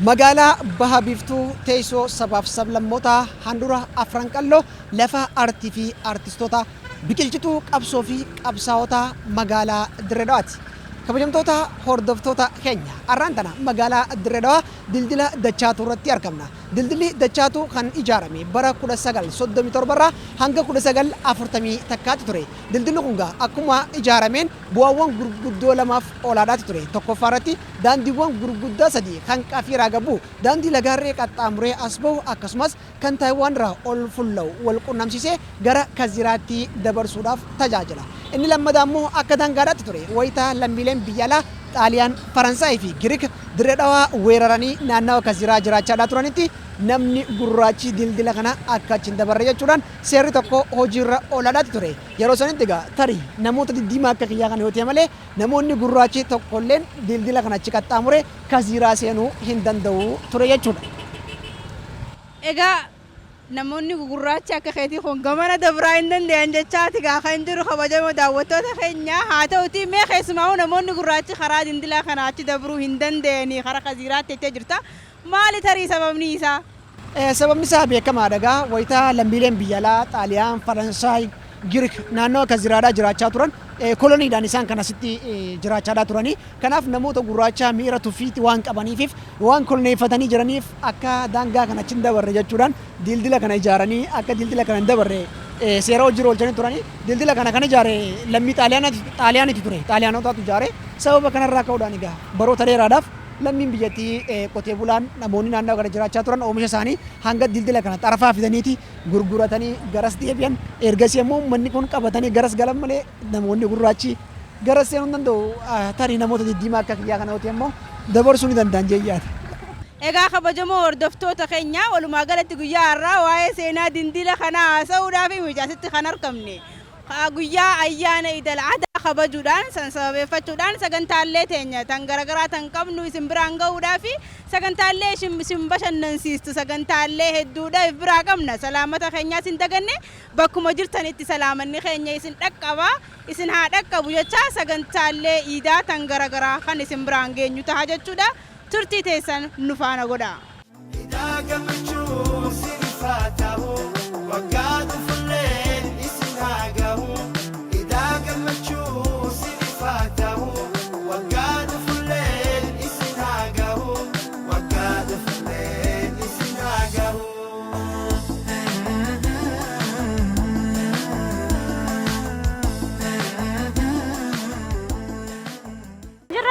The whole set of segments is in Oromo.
Magaalaa Baha Biiftuu teessoo sabaaf sablammootaa handhuura afran qalloo lafa aartii fi aartistoota biqilchituu qabsoo fi qabsaa'ota magaalaa Dirree Dhawaati. Kabajamtoota hordoftoota keenya har'aan tana magaalaa Dirree Dhawaa dildila Dachaatuu irratti argamna. Dildilli Dachaatuu kan ijaarame bara 1937 irraa hanga 1940 ture. Dildilli kun akkuma ijaarameen bu'aawwan gurguddoo lamaaf olaadaati ture. Tokkoffaa irratti daandiiwwan gurguddaa sadii kan qafiiraa gabu daandii lagaarree qaxxaamuree as bahu akkasumas kan Taayiwaan irraa ol fulla'u wal qunnamsiisee gara Kaziraatti dabarsuudhaaf tajaajila. Inni lammadaa immoo akka daangaadhaatti ture. Wayitaa lammiileen biyya alaa Xaaliyaan, Faransaay fi Giriik Dirree Dhawaa weeraranii naannawa Kaziraa jiraachaa turanitti namni gurraachi dildila kana akka achi hin dabarre jechuudhaan seerri tokko hojiirra oolaadhaatti ture. Yeroo sanitti egaa tarii namoota diddiimaa akka kiyyaa kana yoo ta'e malee namoonni gurraachi tokkolleen dildila kana achi qaxxaamuree Kaziraa seenuu hin danda'u ture jechuudha. Egaa namoonni gurraachi akka keetii kun gamana dabraa hin danda'an jechaati gaafa hin jiru kabajamoo daawwattoota keenya haa ta'utii mee keessumaa namoonni gurraachi karaa dildila kana achi dabruu hin danda'anii karaa Kaziraatti jettee jirta. Maali tarii sababni isaa? Sababni isaa beekamaadha. Wayitaa lammiileen biyya alaa Xaaliyaan, Faransaay, Giriik naannoo Kaziraadhaa jiraachaa turan koloniidhaan isaan kanasitti jiraachaa turanii. Kanaaf namoota gurraacha miira tuffiitti waan qabaniif waan koloneeffatanii jiraniif akka daangaa kana achi hin dabarre jechuudhaan dildila kana ijaaranii akka dildila kana hin dabarre seera hojii oolchanii turanii. Dildila kana kan ijaare lammii Xaaliyaanitti ture. Xaaliyaanotaatu ijaare. Sababa kanarraa ka'uudhaan egaa baroota dheeraadhaaf lammiin biyyattii qotee bulaan namoonni naannoo kana jiraachaa turan oomisha isaanii hanga dildila kana xarafaa fidaniiti gurguratanii garas deebi'an. Ergasii immoo manni kun qabatanii garas galan malee namoonni gurraachi garas seenuu hin danda'u. Tarii namoota diddiimaa akka kiyyaa kana yoo ta'e immoo dabarsuu ni danda'an jeeyyaati. Egaa kabajamoo hordoftoota keenya walumaa galatti guyyaa har'aa waa'ee seenaa dildila kanaa haasa'uudhaaf mijaasitti kan argamne. Guyyaa ayyaana iidaa addaa kabajuudhaan sababeeffachuudhaan sagantaalee teenya tan garagaraa tan qabnu isin biraan ga'uudhaaf sagantaalee isin bashannansiistu sagantaalee hedduudha biraa qabna. Salaamata keenyaa isin daganne bakkuma jirtanitti salaamanni keenya isin dhaqqaba isin haa dhaqqabu jecha sagantaalee iidaa tan garagaraa kan isin biraan geenyu ta'a jechuudha. Turtii teessan nu faana godha.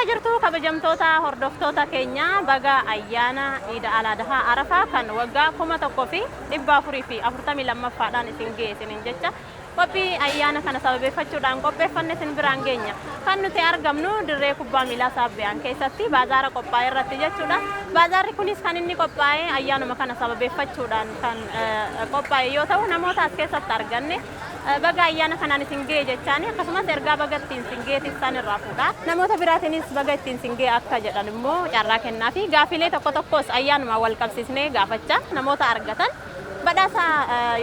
jirtu kabajamtoota hordoftoota keenya baga ayyaana iidaa addaa arafaa kan waggaa 1442 isin geessaniin jecha qophii ayyaana kana sababeeffachuudhaan qopheeffanne isin biraan geenya. Kan nuti argamnu dirree kubbaa miilaa Saabbiyaan keessatti baazaara qophaa'e irratti jechuudha. Baazaarri kunis kan inni qophaa'e ayyaanuma kana sababeeffachuudhaan kan qophaa'e yoo ta'u namoota as keessatti arganne baga ayyaana kanaan isin ga'e jechaani akkasumas ergaa baga ittiin isin ga'eetisaan irraa fuudha. Namoota biraatiinis baga ittiin isin ga'e akka jedhan immoo carraa kennaa fi gaafilee tokko tokkos ayyaanuma wal qabsiisnee gaafachaa namoota argatan badhaasa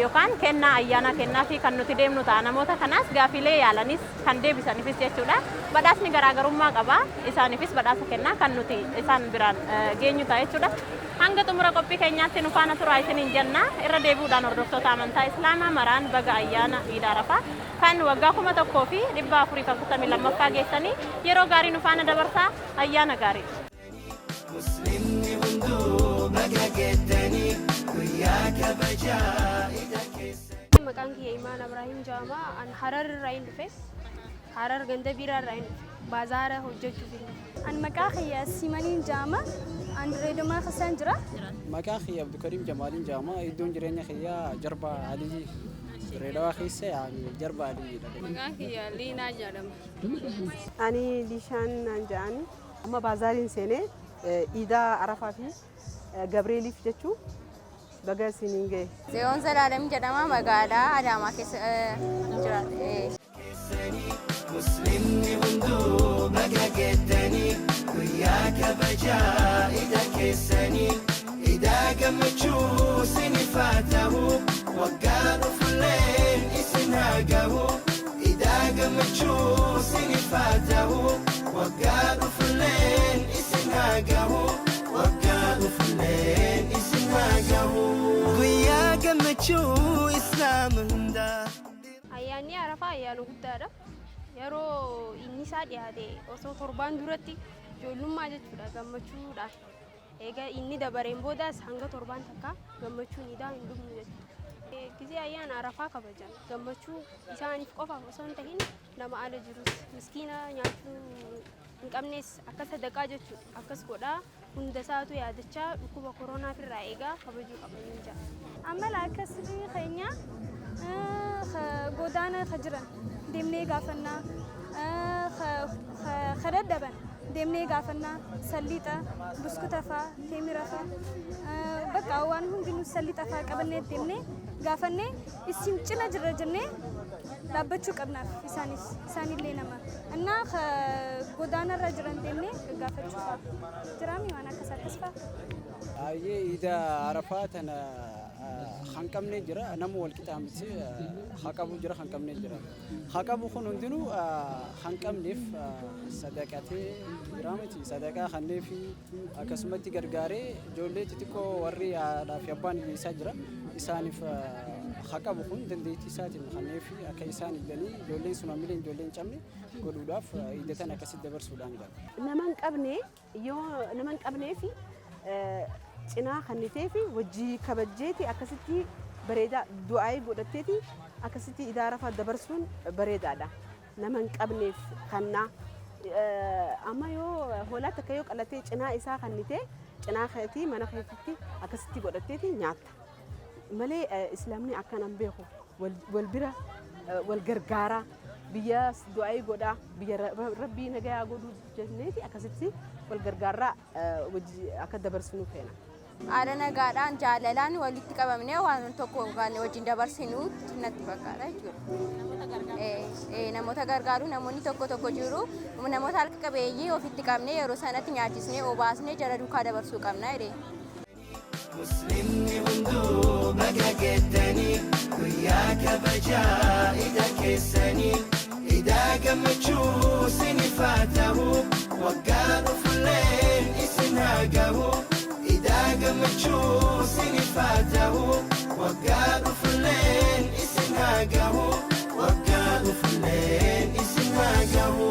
yookaan kennaa ayyaana kennaa fi kan nuti deemnu ta'a. Namoota kanaas gaafilee yaalanis kan deebisaniifis jechuudha. Badhaasni garaagarummaa qaba. Isaaniifis badhaasa kennaa kan nuti isaan biraan geenyu ta'a jechuudha. Hanga xumura qophii keenyaatti nu faana turaa isiniin jenna. Irra deebi'uudhaan hordoftoota amantaa Islaamaa maraan baga ayyaana iidaa arafaa kan waggaa 1442 geessanii yeroo gaarii nu faana dabarsaa ayyaana gaarii. Muslimni hunduu baga geettanii guyyaa kabajaa iidaa keessanii. Maqaan kiyya Imaan Ibraahim Jaamaa an Harar irraa hin dhufe. Harar ganda biraa irraa hin dhufe. Baazaara hojjechuuf hin dhufe. An maqaa kiyya Simaniin Jaamaa an Reedomaa Hasan jira. Maqaan kiyya Abdulkariim Jamaaliin Jaamaa iddoon jireenya kiyya Jarba Alii Dirree Dhawaa keessa Jarba Alii. Maqaan kiyya Liinaa jedhama. Ani Lishaan jedhani amma baazaariin seenee iidaa arafaa fi Gabreeliif jechuu baga isiniin ga'e. Zeewoon Zalaalem jedhama magaalaa Adaamaa keessa jiraata. Muslimni hunduu baga geettanii guyyaa kabajaa iidaa keessanii iidaa gammachuu isiniif haa ta'u waggaa dhufulleen isin haa ga'u iidaa gammachuu isiniif haa ta'u waggaa dhufulleen isin haa ga'u waggaa dhufulleen. gammachuu islaama hundaa. Ayyaanni Arafaa ayyaana guddaadha. Yeroo inni isaa dhiyaate osoo torbaan duratti ijoollummaa jechuudha gammachuudhaaf. Egaa inni dabareen boodaas hanga torbaan takka gammachuun iidaa hin dhumnu jechuudha. Gisee ayyaana Arafaa kabajan gammachuu isaaniif qofaaf osoo hin tahin nama ala jirus miskiina nyaachuu hin qabnes akka sadaqaa jechuudha. Akkas godhaa hunda isaatu yaadachaa dhukkuba koronaaf irraa eegaa kabajuu qabanii jira. Amala akkasii keenya godaana jiran deemnee gaafannaa kadhadhaban deemnee gaafannaa salliixa buskuta fa'aa teemira fa'aa bakka waan hundinuu salliixa fa'aa qabannee deemnee gaafannee isin cina jirra jennee dhaabbachuu qabnaaf isaanillee nama innaa godaanarra jiran deemnee gaafachuu fa'aa jiraami waan akkas fa'aa. Ayyee iidaa Arafaa tana hanqamnee jira nama wal qixaamti haqabu jira hanqamnee jira haqabu kun hundinuu hanqamneef sadaqatee jiraamati sadaqaa kanneef akkasumatti gargaaree ijoollee xixiqqoo warri haadhaa fi abbaan isaa jira isaaniif haqabu kun dandeettii isaatiin kanneef akka isaan ilaalanii ijoolleen sun hamileen ijoolleen cabne godhuudhaaf iidatan akkasitti dabarsuudhaan jira. Nama hin qabneefi cinaa kannitee fi wajjii kabajjeeti akkasitti bareedaa du'aayii godhatteeti akkasitti iidaa Arafaa dabarsuun bareedaadha. Nama hin qabneef kannaa amma yoo hoolaa takka yoo qalatee cinaa isaa kannitee cinaa keetii mana keetitti akkasitti godhatteeti nyaatta. Malee islaamni akkanaan beeku wal bira wal gargaaraa biyya du'aayii godhaa biyya rabbii nagayaa godhuu jenneeti akkasitti wal gargaaraa akka dabarsinu feena. Haala nagaadhaan jaalalaan walitti qabamnee waan tokko wajjin dabarsinuutti natti fakkaata jechuudha. Namoota gargaaruu namoonni tokko jiru namoota harka qabeeyyii ofitti qabnee yeroo sanatti nyaachisnee obaasnee jara duukaa dabarsuu qabna jedhee. Muslimni hunduu baga geettanii guyyaa kabajaa iida keessanii iidaa gammachuu isiniif haa ta'u waggaa dhufulleen isin haa gahu. Iidaa gammachuu isiniif haa ta'u waggaa dhufulleen isin haa gahu waggaa dhufulleen isin haa gahu.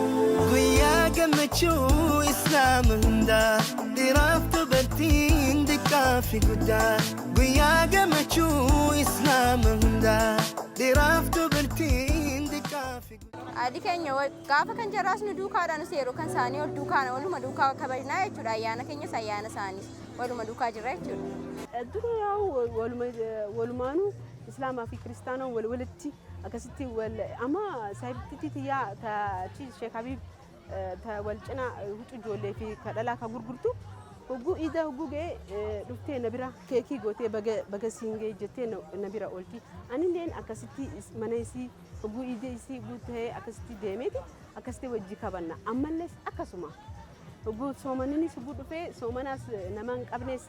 Guyyaa gammachuu islaama hundaa dhiiraaf dubartiin xiqqaa fi guddaa guyyaa gammachuu islaama hundaa dhiiraaf dubartiin xiqqaa fi guddaa. Haadhi keenya gaafa kan jarraas nu duukaadhaan seeroo kan isaanii ol duukaan waluma duukaa kabajnaa jechuudha. Ayyaana keenyas ayyaana isaaniis waluma duukaa jirra jechuudha. Dura yaa'u walumaanuu islaamaa fi kiristaanaa walitti akkasitti amma saayibtiitti yaa tachi Sheek Habiib wal cinaa huccuu ijoollee fi kadhalaa ka gurgurtu hogguu iidaa hogguu ga'ee dhuftee na bira keekii gootee baga siin ga'e jettee na bira oolti. Anilleen akkasitti mana isii hogguu iidaa isii guutee akkasitti deemeeti akkasitti wajji kabanna. Ammallees akkasuma hogguu soomaniinis hogguu dhufee soomanaas nama hin qabnees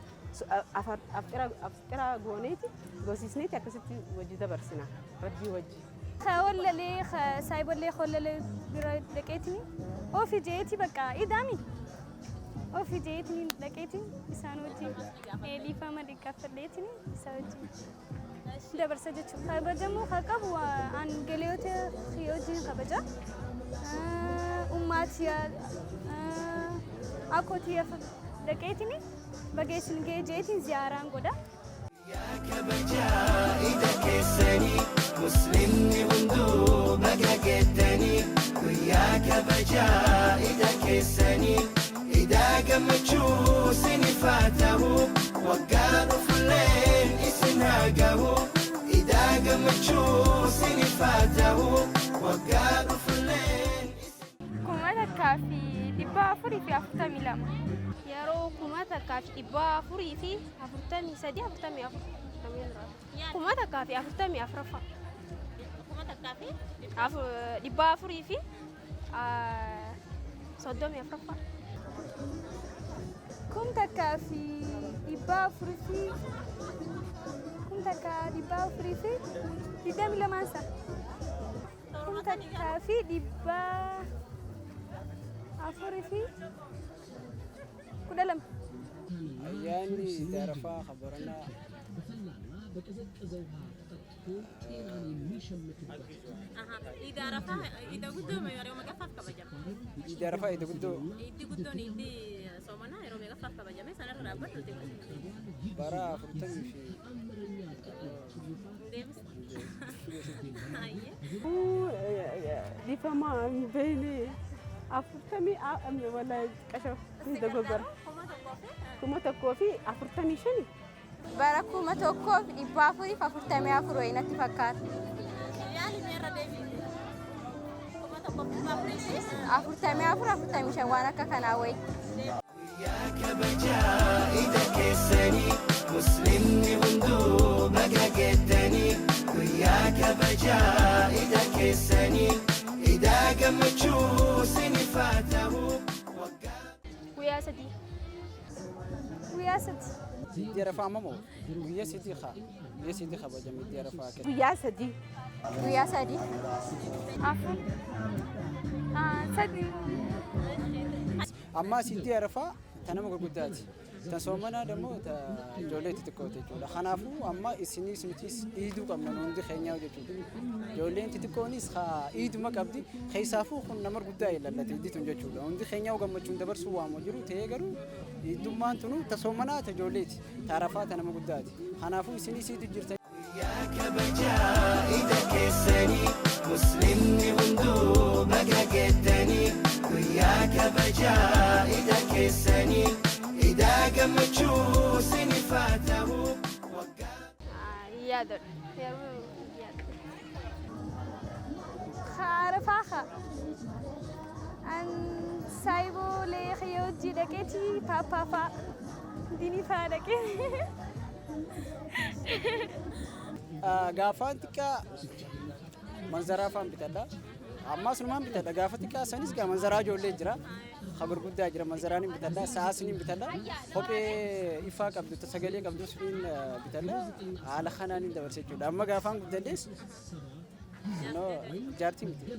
aftira gooneeti goosisneeti akkasitti wajji dabarsina rabbii wajji. Khawallee saayibollee khawallee bira dhaqeetini ofii jeeti bakka idaami ofii jeetini dhaqeetini isaan wajji dhiifama dhiqqaafadheetini isaa wajji dabarsa jechuudha. Kabajamuu haa qabu aan galeeyoota wajjin kabaja ummaatii akkootii dhaqeetini bageessin ga'ee jeetiin ziyaaraan godha. Yaa kabajaa iida keessanii muslimni hunduu baga geettanii guyyaa kabajaa iida keessanii iidaa gammachuu isiniif haa ta'u waggaa dhufulleen isin haa gahu iidaa gammachuu isiniif haa ta'u waggaa dhufulleen. 1,442 yeroo 1,443 44 Kun takka fi dhibba afurii fi kun takka dhibba afurii fi 22 sa. Kun takka fi dhibba afurii fi 12. Ayyaanni iidaa Arafaa kabaranaa iidaa rafaa iidaa guddoo yeroo meeqaffaaf kabajama? Iidaa rafaa iidaa guddoo Iiddi guddoon iiddi soomanaa yeroo meeqaffaaf kabajame sanarra dhaabbatu bara 40 fi deemsa. Difama bene afurtami wala qasho dogogor kuma tokkoo fi 45 Bara 1444 wayinatti fakkaata. Yaali meerra deebiin. Kuma tokko fi 44 waan akka kanaa wayi. Guyyaa kabajaa iidaa keessanii musliimni hunduu baga geettanii guyyaa kabajaa iidaa keessanii iidaa gammachuu sinif haa ta'u Guyyaa sadii. Guyyaa sadii. Iidaa rafaa mamoo guyyaa sidii kabajame iidaa rafaa kenna. guyyaa sadii Guyyaa sadii. Afur. Sadii. Amma iidaa rafaa tanama gurguddaati. Tan soomanaa dammoo ijoollee xixiqqoo jechuudha. Kanaafuu amma isinis nutis iiduu qabna hundi keenyaa jechuudha. Ijoolleen xixiqqoonis iiduma qabdi. Keessaafuu kun nama guddaa ilaallate iidituun jechuudha. Hundi keenyaa gammachuun dabarsuu waamu jiru ta'ee garuu iidummaan tunu ta soomanaa ta ijoolleeti. Ta rafaa ta nama guddaati. Kanaafuu isinis iiduu jirta. Guyyaa kabajaa iidaa keessanii musliimni hunduu baga geettanii guyyaa kabajaa iidaa keessanii iidaa gammachuu sinif haa ta'u Yaada. Yeroo yaada. Arafaa. An saayiboolee xiyoo hojii dhaqeetii paappaafaa dinifaa dhaqee. Gaafaan xiqqaa manzaraa faan bitadha. Ammas numaan bitadha. Gaafa xiqqaa sanis gaa manzaraa ijoollee jira. Khabar guddaa jira. Manzaraan hin bitadha. Sa'aas hin bitadha. Kophee ifaa qabdu sagalee qabdus hin bitadha. Haala kanaan hin dabarse jechuudha. Amma gaafaan guddadhees jaartii miti.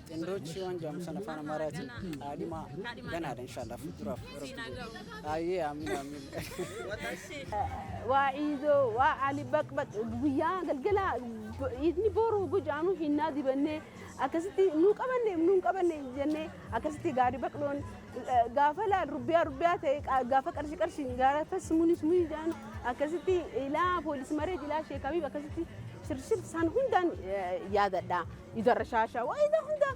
Xindoochi waan jaamu sana afaan Amaaraatiin qaadhimaa ganaadha inshaallah fuulduraaf. Ayyee amiin amiin. waa iidoo waa ali baqbaq guyyaa galgala idni boru gujaanu hinnaa dibannee akkasitti nuu qabanne jennee akkasitti gaarii baqloon gaafa laal rubbiyaa ta'e gaafa qarshii gaafa sumunis jaan akkasitti ilaa poolis maree ilaa sheekamiif akkasitti shirshir san hundaan yaadadha idarra shaashaa waa idaa hunda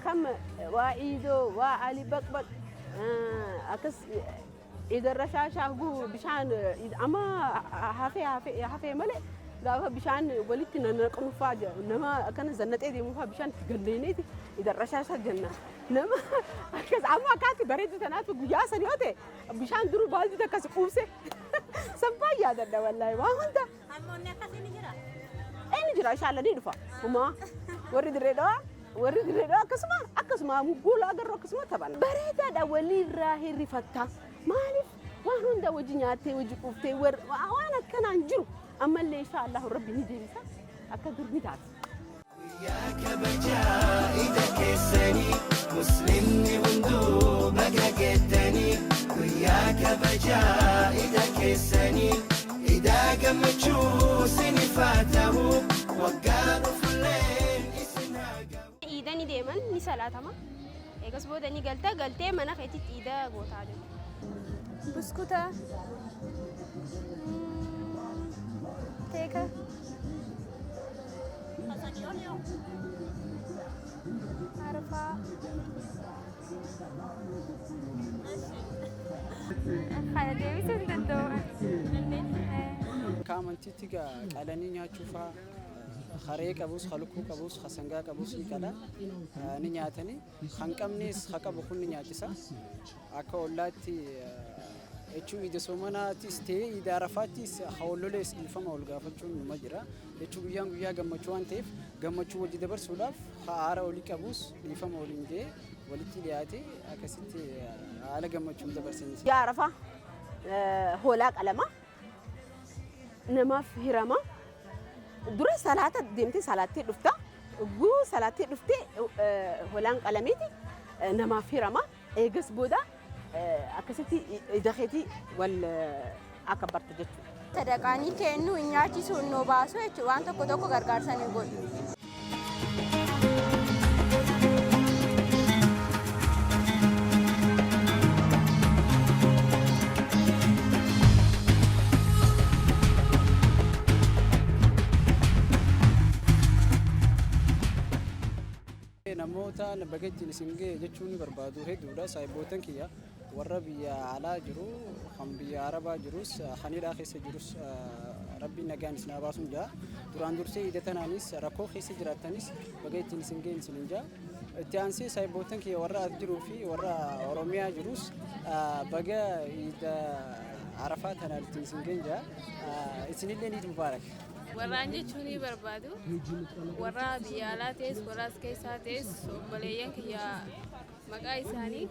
kam waa iidoo waa ali baqbaq akkas idarra shaashaa gu bishaan ama hafee malee gaafa bishaan walitti naqnufaa nama akkana zannatee deemuufaa bishaan itti galleeneeti idarra shaashaa jenna nama akkas amma akkaatti bareedu tanaatu guyyaa sanii yoo ta'e bishaan duruu baaldi akkas quubse sabbaa yaadadha wallaahi waa hunda. Ammoonni akkasii ni jira. Ini jira inshallah ni dhufa. Kuma warri direedhaa akkasuma muggula agarru akkasuma taban. Bareedaadha walirraa hirrifatta. Maaliif waan hunda wajji nyaattee wajji quuftee waan akkanaan jiru ammallee inshallah rabbi ni deebisa akka dur ni taati. Guyyaa kabajaa iidaa keessanii musliimni hunduu baga geettanii guyyaa kabajaa iidaa keessanii iidaa gammachuu sinif haa ta'u waggaa dhufullee isin haa ga'u. Iida ni deeman ni salaatama. Eegas booda ni galtee mana keetitti iida gootaa jiru. Buskuta. Keeka. Arafaa. Kana deebisuu hin danda'u. Kaamantiitti qalanii nyaachuufaa haree qabus, halkuu qabus, hasangaa qabus ni qala ni nyaatanii kan qabnes haa qabu kun ni nyaachisa akka ollaatti jechuun iida soomanaattis ta'ee iida arafaattis hawlolees ilfama ol gaafachuun numa jira jechuun guyyaa gammachuu waan ta'eef gammachuu wajji dabarsuudhaaf haara olii qabus ilfama waliin ga'ee walitti dhiyaatee akkasitti haala gammachuun dabarsinisa. Yaa arafaa hoolaa qalama namaaf hirama. Dura salaata deemtee salaattee dhufta. Guu salaattee dhuftee hoolaan qalamiiti namaaf hirama. Eegas booda akkasitti idakeetii wal akka barta jechuudha. Sadaqaanii kennu nyaachisuu nu baasu jechuudha waan tokko tokko gargaarsanii godhu. Namoota baga ittiin isin ga'e jechuun barbaadu hedduudha. Saayibootan kiyya warra biyya alaa jiru, kan biyya Arabaa jirus, kanidhaa keessa jirus rabbiin nagaan isin baasuun jaa. Duraan dursee iidatanaanis rakkoo keessa jiraatanis baga ittiin isin ga'e isin jaa. Itti aansee saayibootan kiyya warra as jiruu fi warra Oromiyaa jirus baga iida Arafaa tanaan ittiin isin ga'e jaa. Isinillee ni mubaarak. Warraan jechuun barbaadu warra biyya alaa ta'es warra as keessaa ta'es obboleeyyan kiyya maqaa isaanii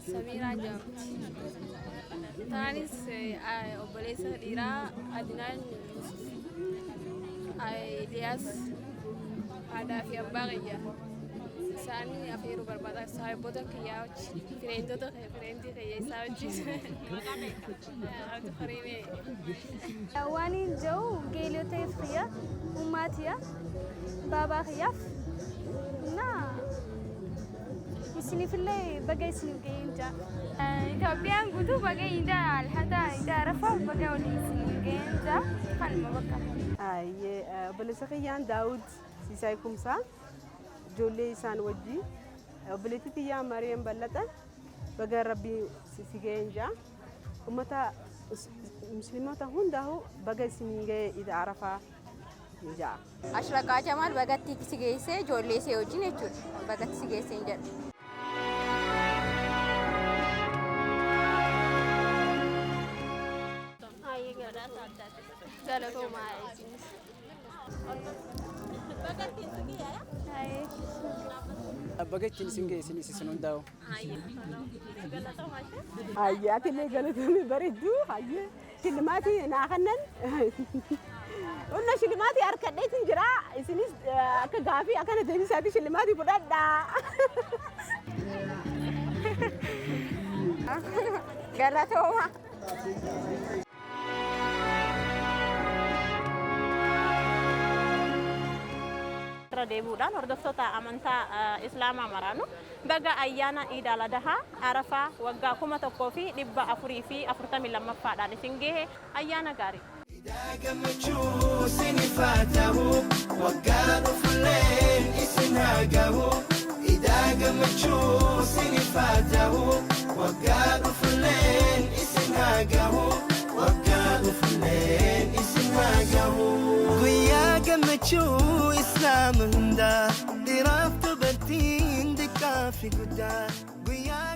Samiiraan jedhamti. Taanis obboleessa dhiiraa Adinaan Eliyaas haadhaa fi abbaa kiyya. Isaanii afeeruu barbaada. Saayibboota kiyyaa wajjin fireentii kiyya isaa wajjin. Waan hin jiru geelioteef kiyya ummatiya baabaa kiyyaaf na isinifillee baga isiniif ga'een jaa. Itoophiyaan guutuu baga iidaa alhadaa iidaa arafaa baga olii isiniif ga'een jaa. Kanuma bakka. Obboleessa kiyyaan Daawud Siisaay Kumsaa. Ijoollee isaan wajjin obboleettii kiyyaa Mariyaam Ballaxan baga rabbii si ga'een jaa. Uummata musliimota hundaa'u baga isin ga'e iida Arafaa jaa. Ashraqaa Jamaal bagatti si geessee ijoollee ishee wajjin jechuudha. Bagatti si geessee hin jedhu. Galatoomaa Baga ittiin isin ga'e isin hundaa'u. Hayyee atillee galatoomii bareedduu hayyee shillimaatii naa kannan. Hunna shillimaatii harkadheetiin jira isinis akka gaafii akkana deebisaatii shillimaatii fudhadhaa. Galatoomaa. deebuudhaan hordoftoota amantaa islaamaa maraanu baga ayyaana iidaa addaa arafaa waggaa 1442 isin gahe ayyaana gaarii. Idaa gammachuu sinifaatahu waggaa dhufulleen isin hagahu. Idaa gammachuu sinifaatahu waggaa dhufulleen isin hagahu. Waggaa dhufulleen isin hagahu. Guyyaa gammachuu islaama hundaa dhiraaf dubartiin xiqqaa fi guddaa guyyaa